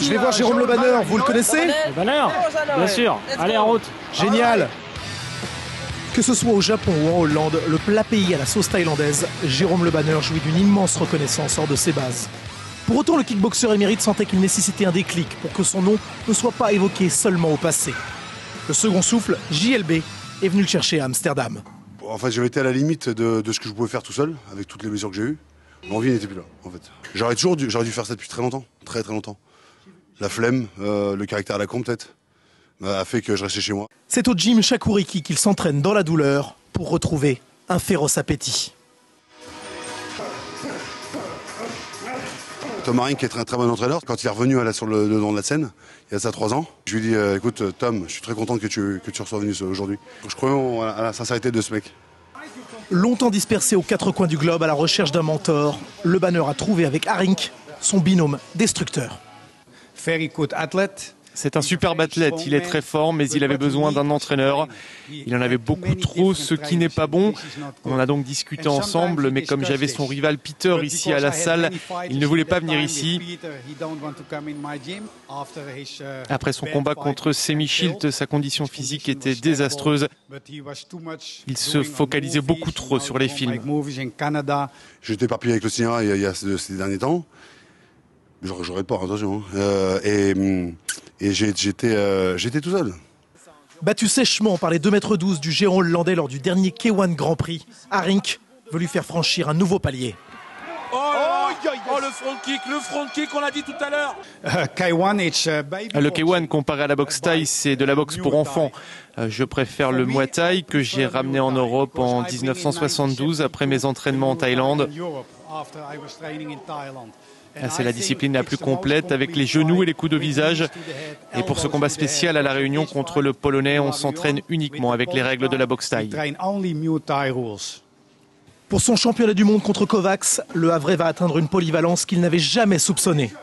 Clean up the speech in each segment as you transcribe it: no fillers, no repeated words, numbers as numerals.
Je vais voir Jérôme Le Banner, vous le connaissez? Le Banner, bien sûr. Allez, en route. Génial! Que ce soit au Japon ou en Hollande, le plat pays à la sauce thaïlandaise, Jérôme Le Banner jouit d'une immense reconnaissance hors de ses bases. Pour autant, le kickboxer émérite sentait qu'il nécessitait un déclic pour que son nom ne soit pas évoqué seulement au passé. Le second souffle, JLB, est venu le chercher à Amsterdam. En fait, j'avais été à la limite de ce que je pouvais faire tout seul, avec toutes les blessures que j'ai eues. L'envie n'était plus là, en fait. J'aurais dû faire ça depuis très longtemps, très longtemps. La flemme, le caractère à la con peut-être, a fait que je restais chez moi. C'est au gym Shakuriki qu'il s'entraîne dans la douleur pour retrouver un féroce appétit. Tom Haring, qui est un très bon entraîneur, quand il est revenu sur le devant de la scène, il y a ça 3 ans, je lui ai dit écoute Tom, je suis très content que tu sois venu aujourd'hui. Je crois à la sincérité de ce mec. Longtemps dispersé aux 4 coins du globe à la recherche d'un mentor, Le Banner a trouvé avec Haring son binôme destructeur. Very good athlete. C'est un superbe athlète, il est très fort, mais il avait besoin d'un entraîneur. Il en avait beaucoup trop, ce qui n'est pas bon. On a donc discuté ensemble, mais comme j'avais son rival Peter ici à la salle, il ne voulait pas venir ici. Après son combat contre Semi Shield, sa condition physique était désastreuse. Il se focalisait beaucoup trop sur les films. J'étais éparpillé avec le cinéma il y a ces derniers temps. J'aurais pas, attention. Et j'étais tout seul. Battu sèchement par les 2,12 m du géant hollandais lors du dernier K1 Grand Prix, Haring veut lui faire franchir un nouveau palier. Le front kick, on l'a dit tout à l'heure. Le K1 comparé à la boxe thaï, c'est de la boxe pour enfants. Je préfère le Muay Thai que j'ai ramené en Europe en 1972 après mes entraînements en Thaïlande. C'est la discipline la plus complète avec les genoux et les coups de visage. Et pour ce combat spécial à La Réunion contre le Polonais, on s'entraîne uniquement avec les règles de la boxe thaï. Pour son championnat du monde contre Kovacs, le Havrais va atteindre une polyvalence qu'il n'avait jamais soupçonnée.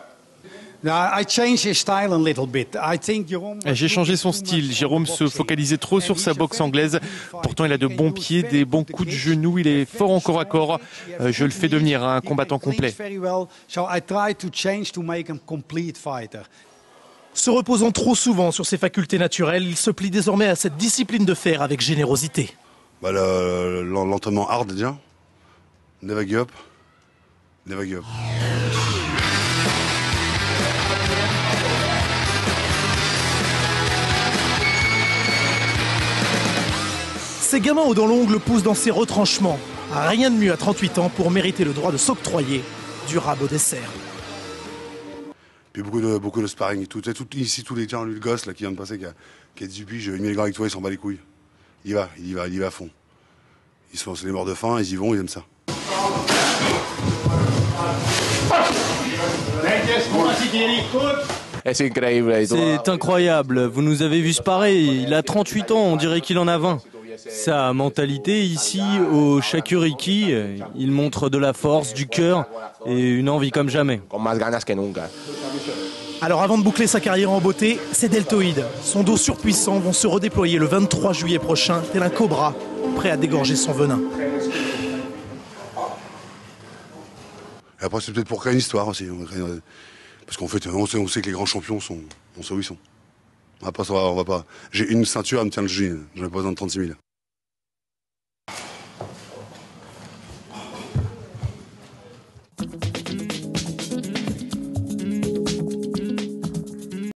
J'ai changé son style. Jérôme se focalisait trop sur sa boxe anglaise. Pourtant, il a de bons pieds, des bons coups de genoux. Il est fort en corps à corps. Je le fais devenir un combattant complet. Se reposant trop souvent sur ses facultés naturelles, il se plie désormais à cette discipline de fer avec générosité. L'entraînement hard déjà. Never give up. Never give up. Ces gamins aux dents longues le poussent dans ses retranchements. Rien de mieux à 38 ans pour mériter le droit de s'octroyer du rab au dessert. Puis beaucoup de sparring et tout. Ici, tous les gens, lui, le gosse là, qui vient de passer, qui a 18 piges, il met les gars avec toi, il s'en bat les couilles. Il va à fond. C'est les morts de faim, ils y vont, ils aiment ça. C'est incroyable, vous nous avez vu se parer, il a 38 ans, on dirait qu'il en a 20. Sa mentalité ici, au Shakuriki, il montre de la force, du cœur et une envie comme jamais. Alors avant de boucler sa carrière en beauté, ses deltoïdes, son dos surpuissant, vont se redéployer le 23 juillet prochain, tel un cobra, prêt à dégorger son venin. Et après, c'est peut-être pour créer une histoire aussi. Parce qu'en fait, on sait que les grands champions on sait où ils sont. On va pas, j'ai une ceinture, elle me tient le jean. J'en ai pas besoin de 36 000.